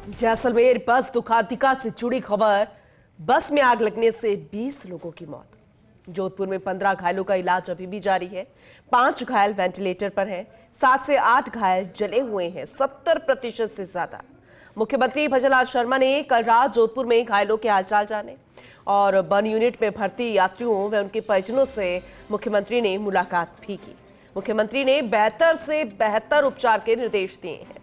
जैसलमेर बस दुखांतिका से जुड़ी खबर। बस में आग लगने से 20 लोगों की मौत। जोधपुर में 15 घायलों का इलाज अभी भी जारी है। 5 घायल वेंटिलेटर पर हैं। 7 से 8 घायल जले हुए हैं, 70% से ज्यादा। मुख्यमंत्री भजनलाल शर्मा ने कल रात जोधपुर में घायलों के हालचाल जाने और बर्न यूनिट में भर्ती यात्रियों व उनके परिजनों से मुख्यमंत्री ने मुलाकात भी की। मुख्यमंत्री ने बेहतर से बेहतर उपचार के निर्देश दिए हैं।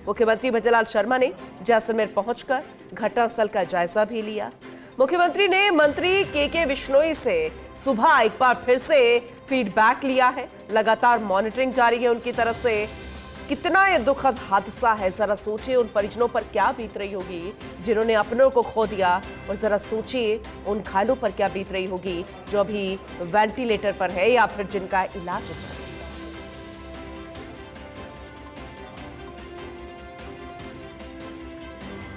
मुख्यमंत्री भजनलाल शर्मा ने जैसलमेर पहुंचकर घटनास्थल का जायजा भी लिया। मुख्यमंत्री ने मंत्री के बिश्नोई से सुबह एक बार फिर से फीडबैक लिया है। लगातार मॉनिटरिंग जारी है उनकी तरफ से। कितना ये दुखद हादसा है, जरा सोचिए उन परिजनों पर क्या बीत रही होगी जिन्होंने अपनों को खो दिया, और जरा सोचिए उन घायलों पर क्या बीत रही होगी जो अभी वेंटिलेटर पर है या फिर जिनका इलाज चल रहा है।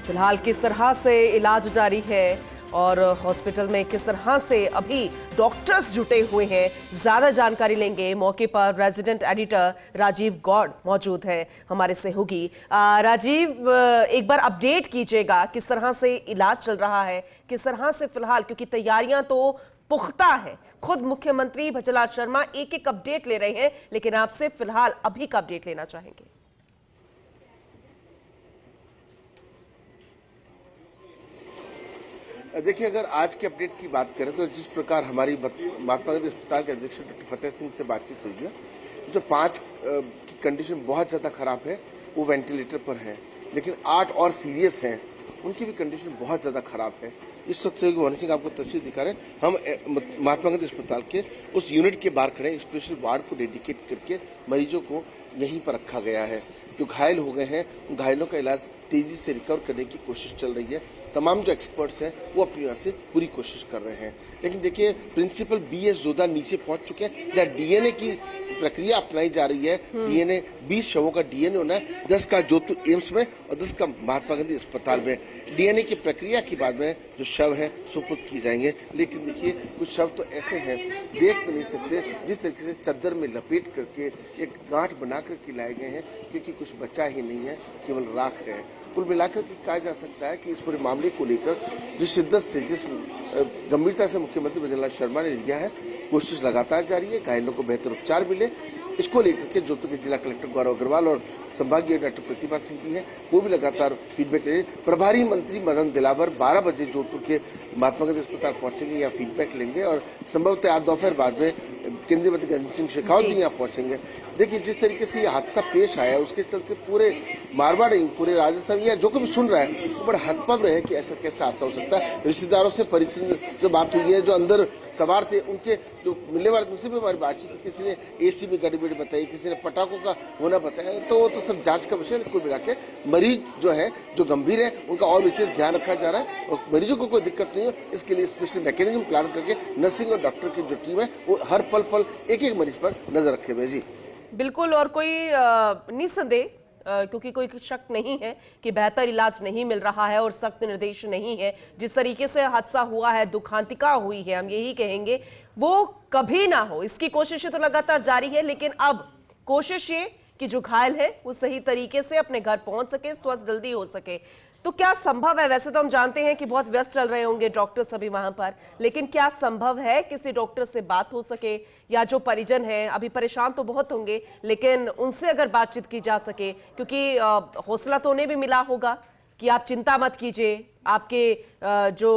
फिलहाल किस तरह से इलाज जारी है और हॉस्पिटल में किस तरह से अभी डॉक्टर्स जुटे हुए हैं, ज्यादा जानकारी लेंगे। मौके पर रेजिडेंट एडिटर राजीव गौड़ मौजूद है, हमारे सहयोगी। राजीव, एक बार अपडेट कीजिएगा, किस तरह से इलाज चल रहा है, किस तरह से फिलहाल, क्योंकि तैयारियां तो पुख्ता है। खुद मुख्यमंत्री भजनलाल शर्मा एक एक अपडेट ले रहे हैं, लेकिन आपसे फिलहाल अभी का अपडेट लेना चाहेंगे। देखिए, अगर आज के अपडेट की बात करें तो जिस प्रकार हमारी महात्मा गांधी अस्पताल के अध्यक्ष डॉक्टर फतेह सिंह से बातचीत हुई है, जो 5 की कंडीशन बहुत ज्यादा खराब है वो वेंटिलेटर पर है, लेकिन 8 और सीरियस हैं, उनकी भी कंडीशन बहुत ज्यादा खराब है। इस वक्त से वनी सिंह आपको तस्वीर दिखा रहे हैं। हम महात्मा गांधी अस्पताल के उस यूनिट के बाहर खड़े हैं। स्पेशल वार्ड को डेडिकेट करके मरीजों को यहीं पर रखा गया है। जो घायल हो गए हैं उन घायलों का इलाज तेजी से रिकवर करने की कोशिश चल रही है। तमाम जो एक्सपर्ट्स हैं वो अपनी ओर से पूरी कोशिश कर रहे हैं। लेकिन देखिए, प्रिंसिपल BS जोधा नीचे पहुंच चुके हैं, जहाँ DNA की प्रक्रिया अपनाई जा रही है। DNA 20 शवों का DNA होना है, 10 का जोधपुर एम्स में और 10 का महात्मा गांधी अस्पताल में। DNA की प्रक्रिया के बाद में जो शव है सुपुर्द की जाएंगे। लेकिन देखिए, कुछ शव तो ऐसे हैं देख तो नहीं सकते, जिस तरीके से चद्दर में लपेट करके एक गांठ बना करके लाए गए हैं, क्योंकि कुछ बचा ही नहीं है, केवल राख है। कुल मिलाकर के कहा जा सकता है कि इस पूरे मामले को लेकर जिस शिद्दत से, जिस गंभीरता से मुख्यमंत्री भजनलाल शर्मा ने लिया है, कोशिश लगातार जारी है। घायलों को बेहतर उपचार मिले, इसको लेकर के जोधपुर के जिला कलेक्टर गौरव अग्रवाल और संभागीय डॉक्टर प्रतिभा सिंह भी है, वो भी लगातार फीडबैक ले रहे हैं। प्रभारी मंत्री मदन दिलावर 12 बजे जोधपुर के महात्मा गांधी अस्पताल पहुंचेंगे, या फीडबैक लेंगे और संभवतः आज दोपहर बाद में केंद्रीय मंत्री गजेंद्र सिंह शेखावत भी यहाँ पहुंचेंगे। देखिए, जिस तरीके से ये हादसा पेश आया, उसके चलते पूरे मारवाड़, पूरे राजस्थान या जो कोई भी सुन रहा है वो बड़ा हतपल रहे कि ऐसा कैसा हादसा हो सकता है। रिश्तेदारों से परिचय जो बात हुई है, जो अंदर सवार थे उनके जो मिलने वाले, उनसे भी हमारी बातचीत, किसी ने AC में गड़बड़ी बताई, किसी ने पटाखों का होना बताया, तो वो तो सब जांच का विषय। कुल मिला के मरीज जो है, जो गंभीर है, उनका और विशेष ध्यान रखा जा रहा है और मरीजों को कोई दिक्कत नहीं है, इसके लिए स्पेशल मैकेनिज्म प्लान करके नर्सिंग और डॉक्टर की जो टीम है वो हर पल एक मरीज पर नजर रखे हुए। जी बिल्कुल, और कोई निसंदेह, क्योंकि कोई शक नहीं है कि बेहतर इलाज नहीं मिल रहा है और सख्त निर्देश नहीं है। जिस तरीके से हादसा हुआ है, दुखांतिका हुई है, हम यही कहेंगे, वो कभी ना हो, इसकी कोशिशें तो लगातार जारी है। लेकिन अब कोशिश ये कि जो घायल है वो सही तरीके से अपने घर पहुंच सके, स्वस्थ जल्दी हो सके। तो क्या संभव है, वैसे तो हम जानते हैं कि बहुत व्यस्त चल रहे होंगे डॉक्टर सभी वहां पर, लेकिन क्या संभव है किसी डॉक्टर से बात हो सके, या जो परिजन हैं अभी परेशान तो बहुत होंगे, लेकिन उनसे अगर बातचीत की जा सके, क्योंकि हौसला तो उन्हें भी मिला होगा कि आप चिंता मत कीजिए, आपके जो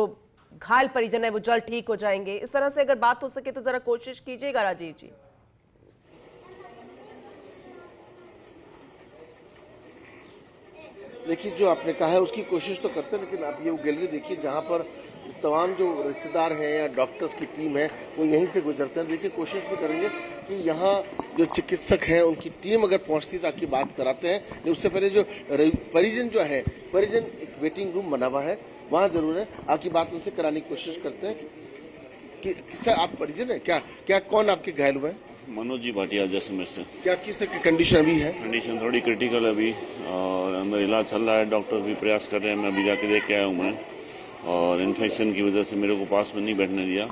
घायल परिजन है वो जल्द ठीक हो जाएंगे। इस तरह से अगर बात हो सके तो जरा कोशिश कीजिएगा राजीव जी। देखिए, जो आपने कहा है उसकी कोशिश तो करते हैं, लेकिन आप ये गैलरी देखिए जहाँ पर तमाम जो रिश्तेदार हैं या डॉक्टर्स की टीम है वो यहीं से गुजरते हैं। देखिए, कोशिश भी करेंगे कि यहाँ जो चिकित्सक हैं उनकी टीम अगर पहुँचती ताकि बात कराते हैं। नहीं, उससे पहले जो परिजन जो है, परिजन एक वेटिंग रूम बना हुआ है, वहाँ जरूर है, आकी बात उनसे कराने की कोशिश करते हैं कि सर आप परिजन है क्या कौन आपके घायल हुए हैं? मनोज जी भाटिया जैसलमेर से। क्या किस तरह की कंडीशन अभी है? कंडीशन थोड़ी क्रिटिकल है अभी, और अंदर इलाज चल रहा है, डॉक्टर भी प्रयास कर रहे हैं। मैं अभी जाके देख के आया हूँ मैं, और इन्फेक्शन की वजह से मेरे को पास में नहीं बैठने दिया,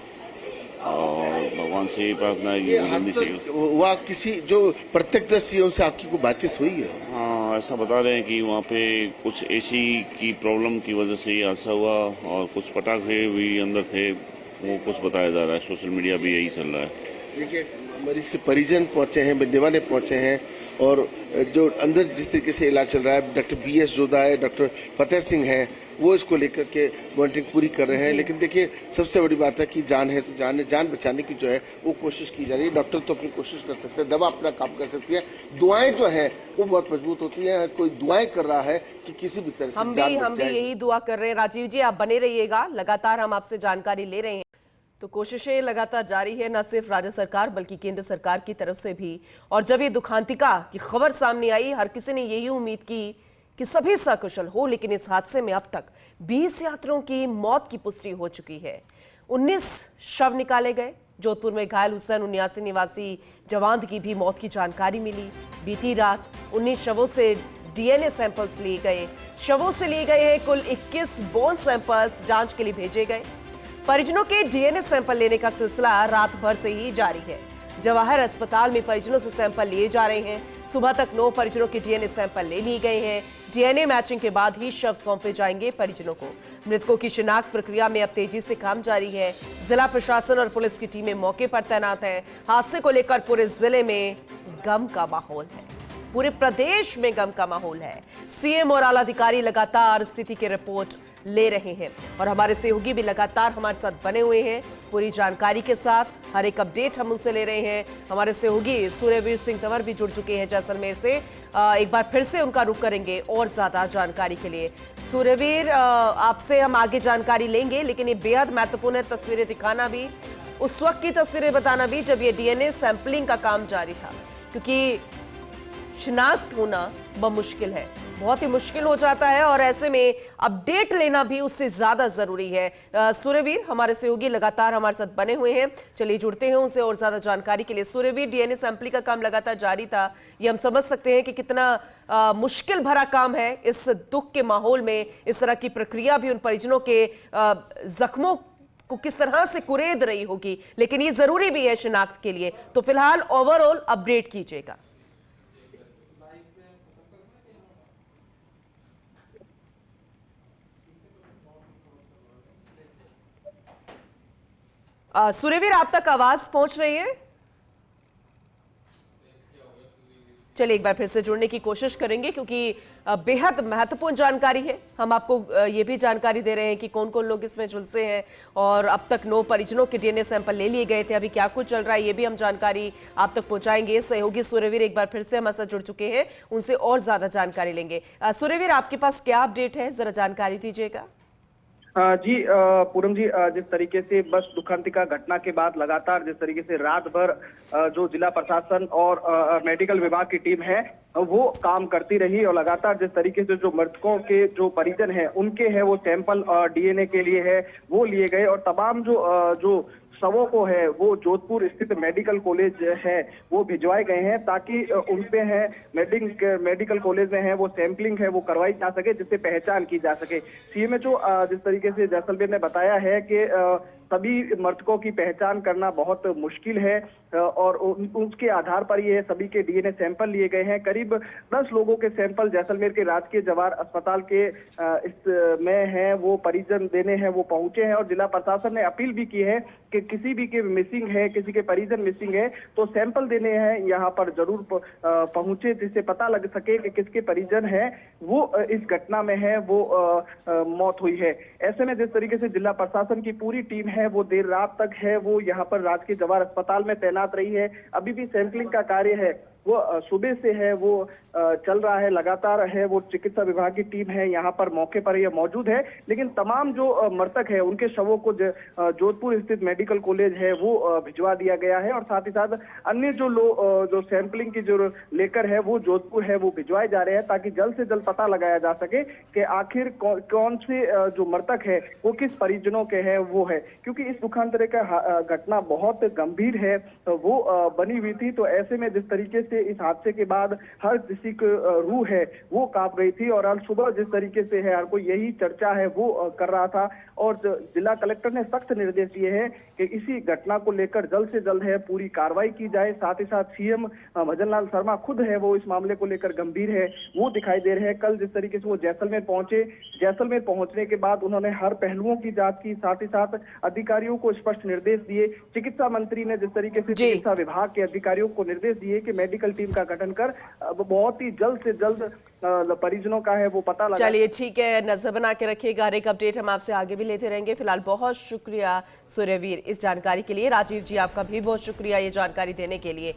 और भगवान से ही प्रार्थना है कि जल्दी से हुआ। किसी जो प्रत्यक्षदर्शी उनसे आपकी कोई बातचीत हुई है? हाँ, ऐसा बता रहे हैं कि वहाँ पे कुछ एसी की प्रॉब्लम की वजह से ये हादसा हुआ और कुछ पटाखे भी अंदर थे, वो कुछ बताया जा रहा है। सोशल मीडिया भी यही चल रहा है। देखिए, मरीज के परिजन पहुंचे हैं, मिलने वाले पहुंचे हैं और जो अंदर जिस तरीके से इलाज चल रहा है, डॉक्टर BS जोधा है, डॉक्टर फतेह सिंह है, वो इसको लेकर के मॉनिटरिंग पूरी कर रहे हैं। लेकिन देखिए, सबसे बड़ी बात है कि जान है तो जान बचाने की जो है वो कोशिश की जा रही है। डॉक्टर तो अपनी कोशिश कर सकते हैं, दवा अपना काम कर सकती है, दुआएं जो है वो बहुत मजबूत होती है। कोई दुआएं कर रहा है कि किसी भी तरह से हम जान भी बच जाए। यही दुआ कर रहे हैं। राजीव जी, आप बने रहिएगा, लगातार हम आपसे जानकारी ले रहे हैं। तो कोशिशें लगातार जारी है, न सिर्फ राज्य सरकार बल्कि केंद्र सरकार की तरफ से भी। और जब ये दुखांतिका की खबर सामने आई, हर किसी ने यही उम्मीद की कि सभी सकुशल हो, लेकिन इस हादसे में अब तक 20 यात्रियों की मौत की पुष्टि हो चुकी है। 19 शव निकाले गए। जोधपुर में घायल हुसैन 79 निवासी जवान की भी मौत की जानकारी मिली। बीती रात 19 शवों से DNA सैंपल्स लिए गए। शवों से लिए गए हैं कुल 21 बोन सैंपल्स जांच के लिए भेजे गए। परिजनों के DNA सैंपल लेने का सिलसिला रात भर से ही जारी है। जवाहर अस्पताल में परिजनों से सैंपल लिए जा रहे हैं। सुबह तक 9 परिजनों के DNA सैंपल ले लिए गए हैं। DNA मैचिंग के बाद ही शव सौंपे जाएंगे परिजनों को। मृतकों की शिनाख्त प्रक्रिया में अब तेजी से काम जारी है। जिला प्रशासन और पुलिस की टीमें मौके पर तैनात हैं। हादसे को लेकर पूरे जिले में गम का माहौल है, पूरे प्रदेश में गम का माहौल है। CM और आला अधिकारी लगातार स्थिति की रिपोर्ट ले रहे हैं और हमारे सहयोगी भी लगातार हमारे साथ बने हुए हैं पूरी जानकारी के साथ। हर एक अपडेट हम उनसे ले रहे हैं। हमारे सहयोगी सूर्यवीर सिंह तंवर भी जुड़ चुके हैं जैसलमेर से। एक बार फिर से उनका रुख करेंगे और ज्यादा जानकारी के लिए। सूर्यवीर, आपसे हम आगे जानकारी लेंगे, लेकिन ये बेहद महत्वपूर्ण है तस्वीरें दिखाना भी, उस वक्त की तस्वीरें बताना भी जब ये DNA सैंपलिंग का काम जारी था, क्योंकि शिनाख्त होना मुश्किल है, बहुत ही मुश्किल हो जाता है और ऐसे में अपडेट लेना भी उससे ज्यादा जरूरी है। सूर्यवीर, हमारे सहयोगी लगातार हमारे साथ बने हुए हैं, चलिए जुड़ते हैं उनसे और ज्यादा जानकारी के लिए। सूर्यवीर, DNA सैंपलिंग का काम लगातार जारी था, ये हम समझ सकते हैं कि कितना मुश्किल भरा काम है इस दुख के माहौल में। इस तरह की प्रक्रिया भी उन परिजनों के जख्मों को किस तरह से कुरेद रही होगी, लेकिन ये जरूरी भी है शिनाख्त के लिए। तो फिलहाल ओवरऑल अपडेट कीजिएगा। सूर्यवीर, आप तक आवाज पहुंच रही है? चलिए एक बार फिर से जुड़ने की कोशिश करेंगे, क्योंकि बेहद महत्वपूर्ण जानकारी है। हम आपको ये भी जानकारी दे रहे हैं कि कौन कौन लोग इसमें झुलसे हैं और अब तक 9 परिजनों के DNA सैंपल ले लिए गए थे। अभी क्या कुछ चल रहा है ये भी हम जानकारी आप तक पहुंचाएंगे। सहयोगी सूर्यवीर एक बार फिर से हमारे साथ जुड़ चुके हैं, उनसे और ज्यादा जानकारी लेंगे। सूर्यवीर, आपके पास क्या अपडेट है, जरा जानकारी दीजिएगा। जी पूनम जी, जिस तरीके से बस दुखांतिका घटना के बाद लगातार जिस तरीके से रात भर जो जिला प्रशासन और मेडिकल विभाग की टीम है वो काम करती रही और लगातार जिस तरीके से जो मृतकों के जो परिजन हैं उनके हैं वो सैंपल DNA के लिए है वो लिए गए और तमाम जो शवों को है वो जोधपुर स्थित मेडिकल कॉलेज है वो भिजवाए गए हैं, ताकि उनपे है मेडिकल कॉलेज में है वो सैंपलिंग है वो करवाई जा सके, जिससे पहचान की जा सके। CMHO जिस तरीके से जैसलमेर ने बताया है कि सभी मृतकों की पहचान करना बहुत मुश्किल है और उसके आधार पर ये सभी के DNA सैंपल लिए गए हैं। करीब 10 लोगों के सैंपल जैसलमेर के राजकीय जवाहर अस्पताल के इस में है वो परिजन देने हैं वो पहुंचे हैं और जिला प्रशासन ने अपील भी की है कि किसी भी के मिसिंग है, किसी के परिजन मिसिंग है तो सैंपल देने हैं यहाँ पर जरूर पहुंचे, जिससे पता लग सके कि किसके परिजन है वो इस घटना में है वो मौत हुई है। ऐसे में जिस तरीके से जिला प्रशासन की पूरी टीम है वो देर रात तक है वो यहाँ पर राजकीय जवाहर अस्पताल में तैनात रही है। अभी भी सैंपलिंग का कार्य है वो सुबह से है वो चल रहा है, लगातार है वो चिकित्सा विभाग की टीम है यहाँ पर मौके पर ये मौजूद है। लेकिन तमाम जो मृतक है उनके शवों को जोधपुर स्थित मेडिकल कॉलेज है वो भिजवा दिया गया है और साथ ही साथ अन्य जो सैंपलिंग की जो लेकर है वो जोधपुर है वो भिजवाए जा रहे हैं, ताकि जल्द से जल्द पता लगाया जा सके कि आखिर कौन से जो मृतक है वो किस परिजनों के है वो है, क्योंकि इस दुखांतरे का घटना बहुत गंभीर है वो बनी हुई थी। तो ऐसे में जिस तरीके से से इस हादसे के बाद हर किसी की रूह है वो कांप गई थी। और आज सुबह जिस तरीके से है हर कोई यही चर्चा है वो कर रहा था। और जिला कलेक्टर ने सख्त निर्देश दिए हैं कि इसी घटना को लेकर जल्द से जल्द है पूरी कार्रवाई की जाए। साथ ही साथ सीएम भजन लाल शर्मा खुद है वो इस मामले को लेकर गंभीर है वो दिखाई दे रहे हैं। कल जिस तरीके से वो जैसलमेर पहुंचे, जैसलमेर पहुंचने के बाद उन्होंने हर पहलुओं की जांच की, साथ ही साथ अधिकारियों को स्पष्ट निर्देश दिए। चिकित्सा मंत्री ने जिस तरीके से चिकित्सा विभाग के अधिकारियों को निर्देश दिए कि मेडिकल टीम का गठन कर बहुत ही जल्द से जल्द परिजनों का है वो पता लगा। चलिए ठीक है, नजर बना के रखिएगा, हर एक अपडेट हम आपसे आगे भी लेते रहेंगे। फिलहाल बहुत शुक्रिया सूर्यवीर इस जानकारी के लिए। राजीव जी आपका भी बहुत शुक्रिया ये जानकारी देने के लिए।